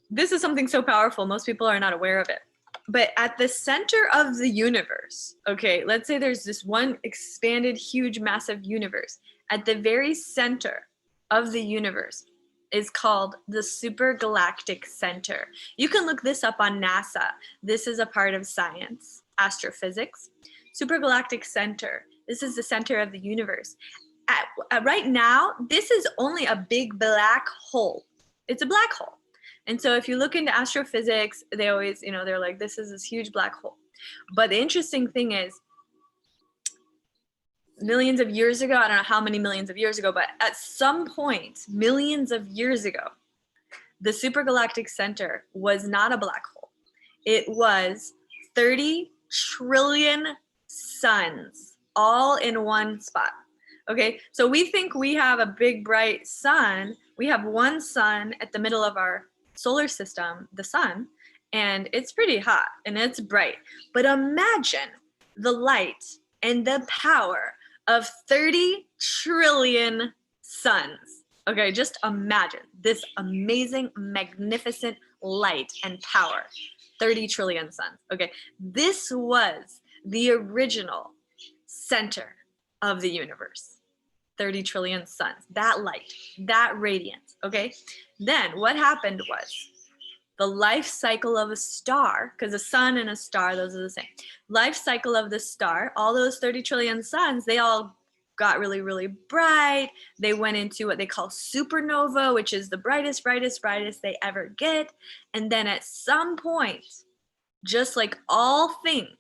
this is something so powerful, most people are not aware of it. But at the center of the universe, okay, let's say there's this one expanded, huge, massive universe. At the very center of the universe is called the supergalactic center. You can look this up on NASA. This is a part of science, astrophysics. Supergalactic center. This is the center of the universe. Right now, this is only a big black hole. It's a black hole. And so if you look into astrophysics, they always, they're like, this is this huge black hole. But the interesting thing is, millions of years ago, I don't know how many millions of years ago, but at some point, millions of years ago, the supergalactic center was not a black hole. It was 30 trillion suns all in one spot. Okay, so we think we have a big bright sun. We have one sun at the middle of our solar system, the sun, and it's pretty hot and it's bright. But imagine the light and the power of 30 trillion suns. Okay, just imagine this amazing, magnificent light and power. 30 trillion suns. Okay, this was the original center of the universe. 30 trillion suns, that light, that radiance, okay? Then what happened was the life cycle of a star, because a sun and a star, those are the same. Life cycle of the star, all those 30 trillion suns, they all got really, really bright. They went into what they call supernova, which is the brightest, brightest, brightest they ever get. And then at some point, just like all things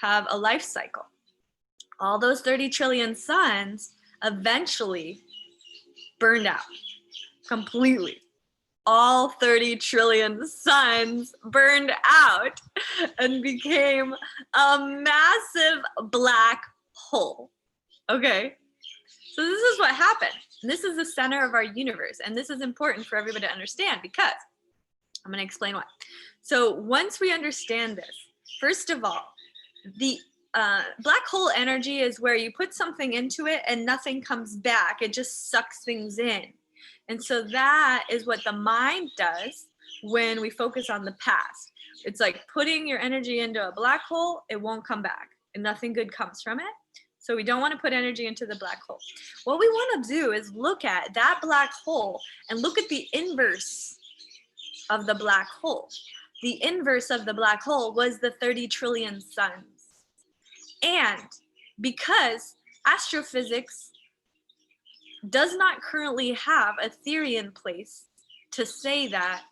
have a life cycle, all those 30 trillion suns eventually burned out completely. All 30 trillion suns burned out and became a massive black hole. Okay, so this is what happened. This is the center of our universe, and this is important for everybody to understand, because I'm going to explain why. So once we understand this, first of all, the black hole energy is where you put something into it and nothing comes back. It just sucks things in. And so that is what the mind does when we focus on the past. It's like putting your energy into a black hole, it won't come back and nothing good comes from it. So we don't want to put energy into the black hole. What we want to do is look at that black hole and look at the inverse of the black hole. The inverse of the black hole was the 30 trillion suns. And because astrophysics does not currently have a theory in place to say that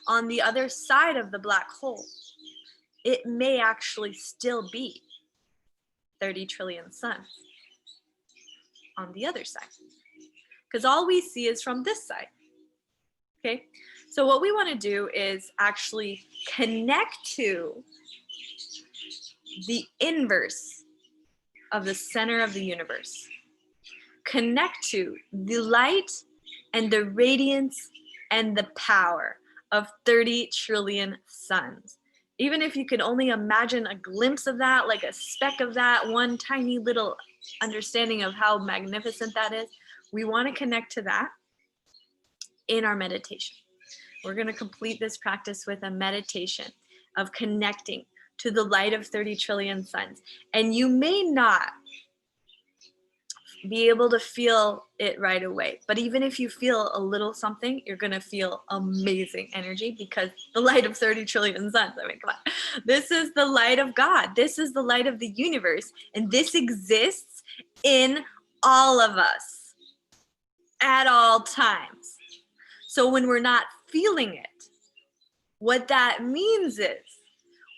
on the other side of the black hole, it may actually still be 30 trillion suns on the other side. Because all we see is from this side. Okay, so what we want to do is actually connect to the inverse of the center of the universe. Connect to the light and the radiance and the power of 30 trillion suns. Even if you could only imagine a glimpse of that, like a speck of that, one tiny little understanding of how magnificent that is, we want to connect to that in our meditation. We're going to complete this practice with a meditation of connecting to the light of 30 trillion suns. And you may not be able to feel it right away, but even if you feel a little something, you're going to feel amazing energy because the light of 30 trillion suns, I mean, come on. This is the light of God. This is the light of the universe. And this exists in all of us at all times. So when we're not feeling it, what that means is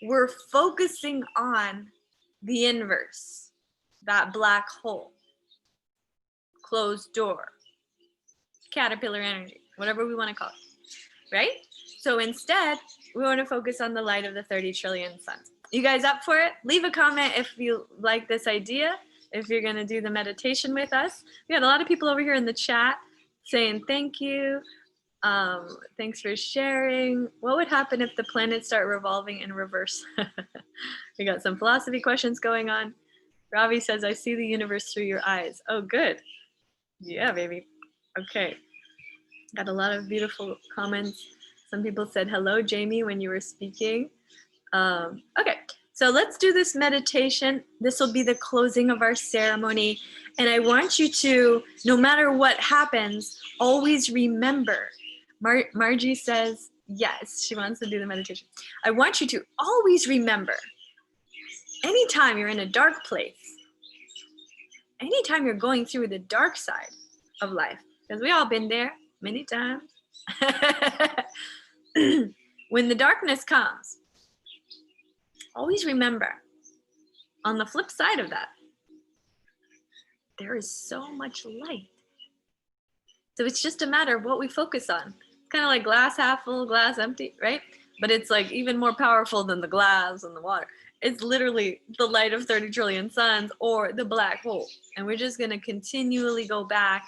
we're focusing on the inverse, that black hole, closed door, caterpillar energy, whatever we want to call it, right? So instead, we want to focus on the light of the 30 trillion suns. You guys up for it? Leave a comment if you like this idea, if you're going to do the meditation with us. We got a lot of people over here in the chat saying thank you. Thanks for sharing. What would happen if the planets start revolving in reverse? We got some philosophy questions going on. Ravi says, I see the universe through your eyes. Oh, good. Yeah, baby. Okay. Got a lot of beautiful comments. Some people said, hello, Jamie, when you were speaking. Okay, so let's do this meditation. This will be the closing of our ceremony. And I want you to, no matter what happens, always remember. Margie says, yes, she wants to do the meditation. I want you to always remember, anytime you're in a dark place, anytime you're going through the dark side of life, because we all been there many times. When the darkness comes, always remember, on the flip side of that, there is so much light. So it's just a matter of what we focus on. It's kind of like glass half full, glass empty, right? But it's like even more powerful than the glass and the water. It's literally the light of 30 trillion suns or the black hole. And we're just going to continually go back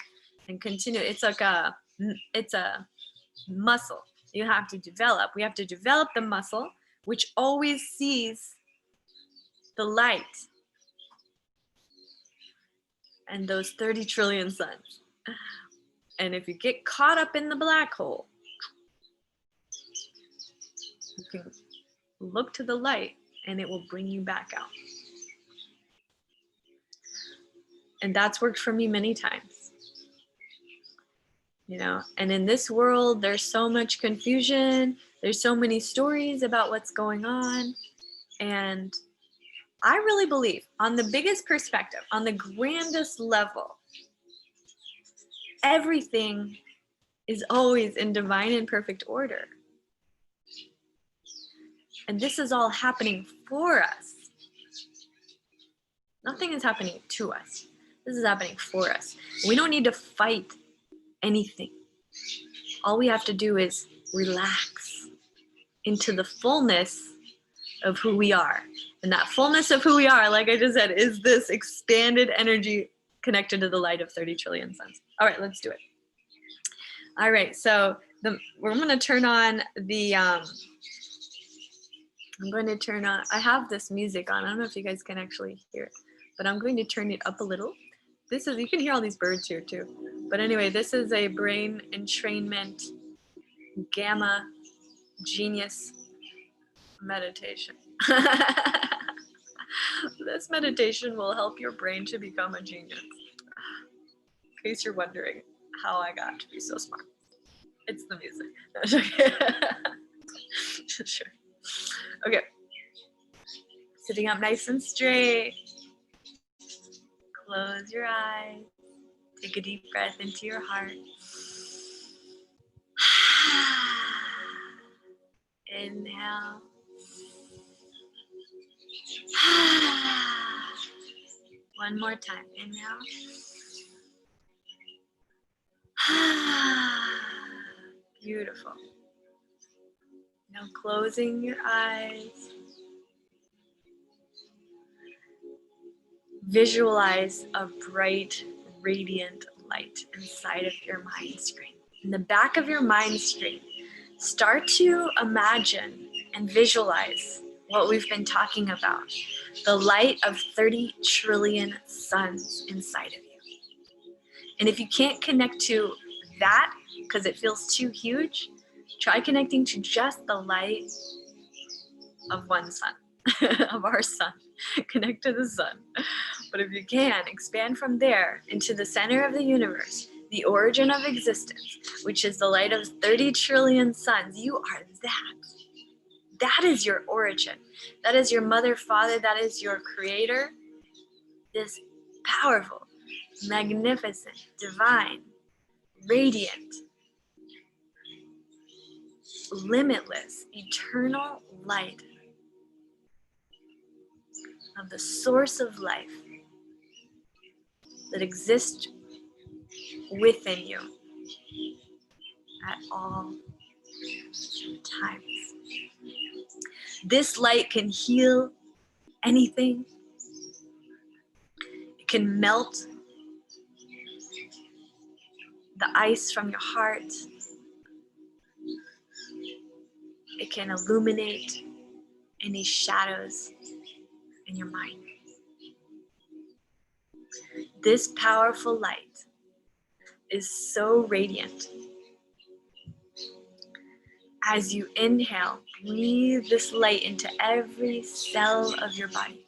and continue. It's like it's a muscle you have to develop. We have to develop the muscle, which always sees the light and those 30 trillion suns. And if you get caught up in the black hole, you can look to the light and it will bring you back out. And that's worked for me many times. You know, and in this world, there's so much confusion. There's so many stories about what's going on. And I really believe, on the biggest perspective, on the grandest level, everything is always in divine and perfect order. And this is all happening for us. Nothing is happening to us. This is happening for us. We don't need to fight anything. All we have to do is relax into the fullness of who we are. And that fullness of who we are, like I just said, is this expanded energy connected to the light of 30 trillion suns. All right, let's do it. All right, so we're going to turn on the, I'm going to turn on, I have this music on. I don't know if you guys can actually hear it, but I'm going to turn it up a little. This is, you can hear all these birds here too. But anyway, this is a brain entrainment gamma genius meditation. This meditation will help your brain to become a genius. In case you're wondering how I got to be so smart. It's the music. Sure. Okay. Sitting up nice and straight. Close your eyes. Take a deep breath into your heart. Inhale. One more time. Inhale. Beautiful. Now closing your eyes. Visualize a bright, radiant light inside of your mind screen. In the back of your mind screen, start to imagine and visualize what we've been talking about. The light of 30 trillion suns inside of you. And if you can't connect to that because it feels too huge, try connecting to just the light of one sun, of our sun. Connect to the sun. But if you can, expand from there into the center of the universe, the origin of existence, which is the light of 30 trillion suns. You are that. That is your origin. That is your mother, father. That is your creator. This powerful, magnificent, divine, radiant, limitless, eternal light of the source of life that exists within you at all times. This light can heal anything. It can melt the ice from your heart. It can illuminate any shadows in your mind. This powerful light is so radiant. As you inhale, breathe this light into every cell of your body.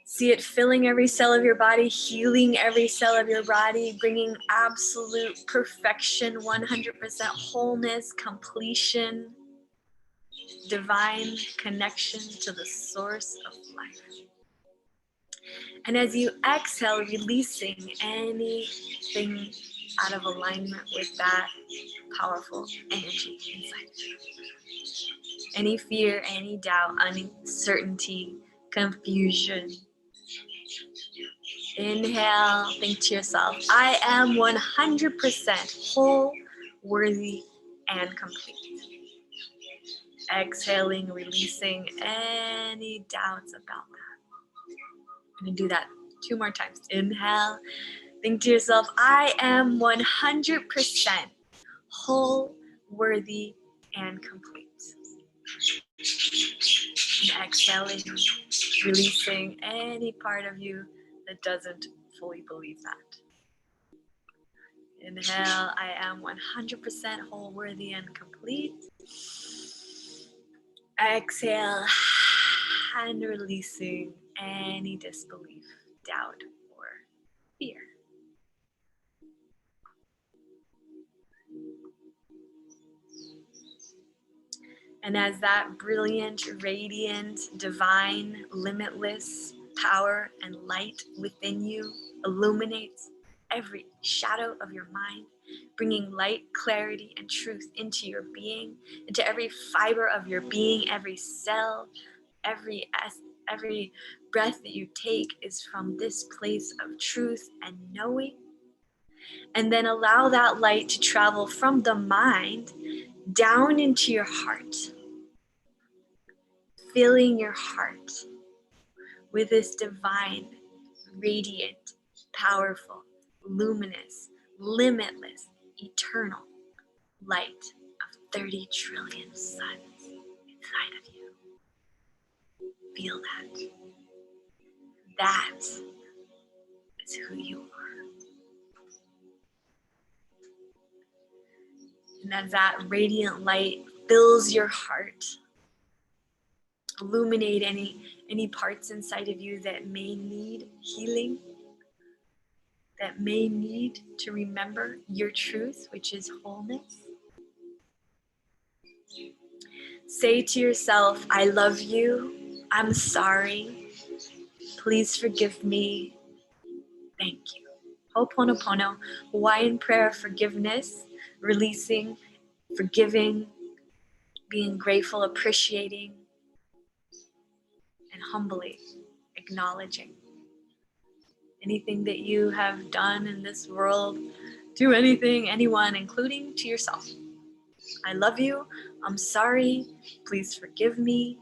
See it filling every cell of your body, healing every cell of your body, bringing absolute perfection, 100% wholeness, completion, divine connection to the source of life. And as you exhale, releasing anything out of alignment with that powerful energy inside you. Any fear, any doubt, uncertainty, confusion. Inhale, think to yourself, I am 100% whole, worthy, and complete. Exhaling, releasing any doubts about that. I'm going to do that 2 more times. Inhale, think to yourself, I am 100% whole, worthy, and complete. And exhaling, releasing any part of you that doesn't fully believe that. Inhale, I am 100% whole, worthy, and complete. Exhale, and releasing any disbelief, doubt, or fear. And as that brilliant, radiant, divine, limitless power and light within you illuminates every shadow of your mind, bringing light, clarity, and truth into your being, into every fiber of your being, every cell, every breath that you take is from this place of truth and knowing. And then allow that light to travel from the mind down into your heart, filling your heart with this divine, radiant, powerful, luminous, limitless, eternal light of 30 trillion suns inside of you. Feel that. That is who you are. And as that radiant light fills your heart, illuminate any parts inside of you that may need healing, that may need to remember your truth, which is wholeness. Say to yourself, I love you, I'm sorry, please forgive me, thank you. Ho'oponopono, Hawaiian prayer of forgiveness, releasing, forgiving, being grateful, appreciating, and humbly acknowledging anything that you have done in this world to anything, anyone, including to yourself. I love you. I'm sorry. Please forgive me.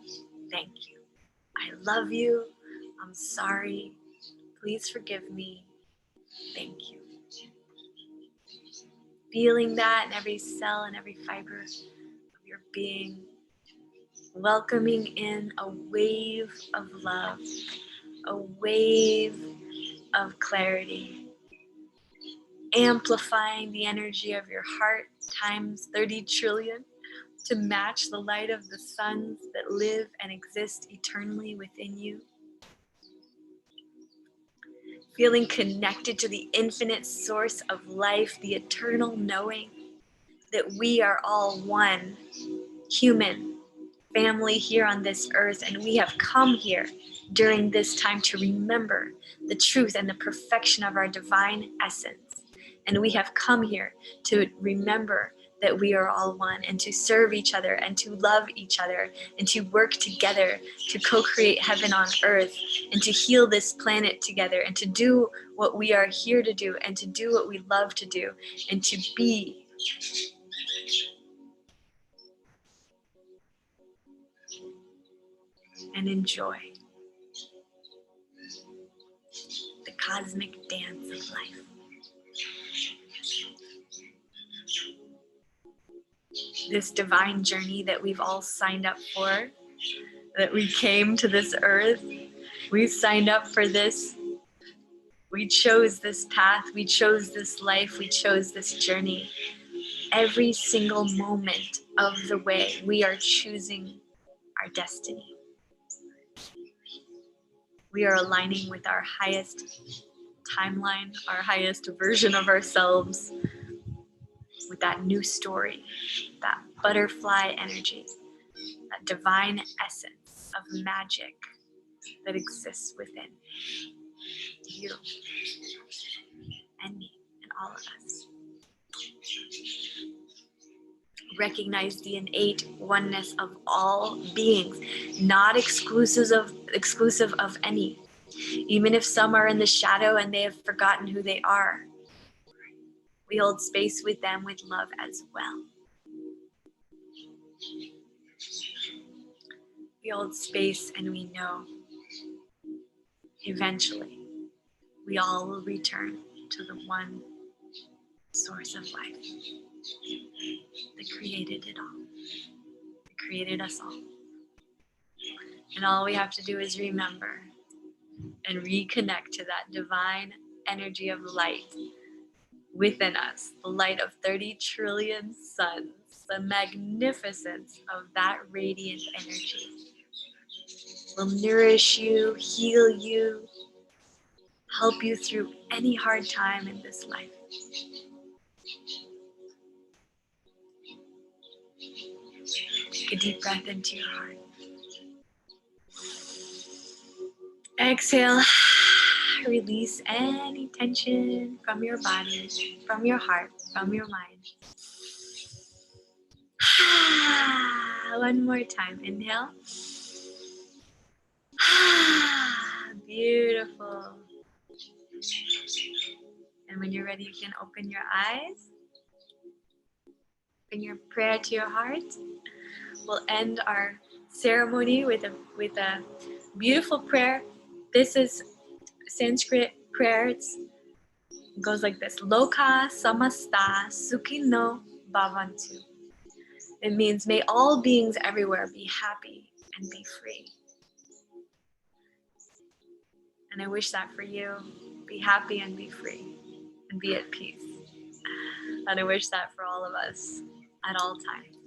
Thank you. I love you. I'm sorry. Please forgive me. Thank you. Feeling that in every cell and every fiber of your being, welcoming in a wave of love, a wave of clarity, amplifying the energy of your heart times 30 trillion to match the light of the suns that live and exist eternally within you. Feeling connected to the infinite source of life, the eternal knowing that we are all one human family here on this earth, and we have come here during this time to remember the truth and the perfection of our divine essence. And we have come here to remember that we are all one, and to serve each other, and to love each other, and to work together to co-create heaven on earth, and to heal this planet together, and to do what we are here to do, and to do what we love to do, and to be and enjoy the cosmic dance of life. This divine journey that we've all signed up for, that we came to this earth, we signed up for this. We chose this path, we chose this life, we chose this journey. Every single moment of the way, we are choosing our destiny. We are aligning with our highest timeline, our highest version of ourselves, with that new story, that butterfly energy, that divine essence of magic that exists within you and me and all of us. Recognize the innate oneness of all beings, not exclusive of any. Even if some are in the shadow and they have forgotten who they are, we hold space with them with love as well. We hold space, and we know eventually we all will return to the one source of life that created it all, that created us all. And all we have to do is remember and reconnect to that divine energy of light within us, the light of 30 trillion suns, the magnificence of that radiant energy will nourish you, heal you, help you through any hard time in this life. Take a deep breath into your heart. Exhale, release any tension from your body, from your heart, from your mind. One more time, inhale. Beautiful. And when you're ready, you can open your eyes. Bring your prayer to your heart. We'll end our ceremony with a beautiful prayer. This is Sanskrit prayer. It goes like this: Loka samasta sukhino bhavantu. It means, may all beings everywhere be happy and be free. And I wish that for you. Be happy and be free and be at peace. And I wish that for all of us at all times.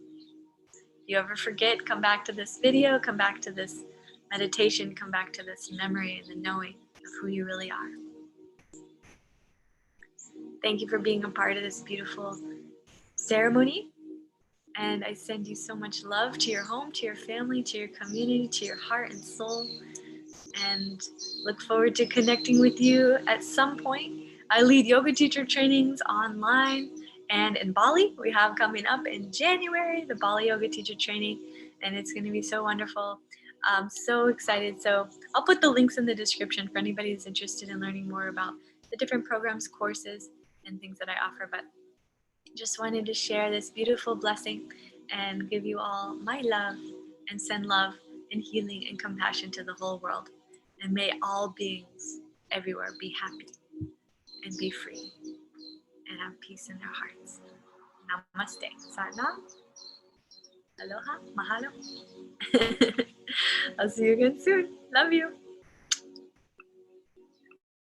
you ever forget, come back to this video, come back to this meditation, come back to this memory and the knowing of who you really are. Thank you for being a part of this beautiful ceremony. And I send you so much love to your home, to your family, to your community, to your heart and soul. And look forward to connecting with you at some point. I lead yoga teacher trainings online and in Bali. We have coming up in January, the Bali yoga teacher training, and it's going to be so wonderful. I'm so excited. So I'll put the links in the description for anybody who's interested in learning more about the different programs, courses, and things that I offer. But just wanted to share this beautiful blessing and give you all my love and send love and healing and compassion to the whole world. And may all beings everywhere be happy and be free and have peace in their hearts. Namaste. Satnam. Aloha. Mahalo. I'll see you again soon. Love you.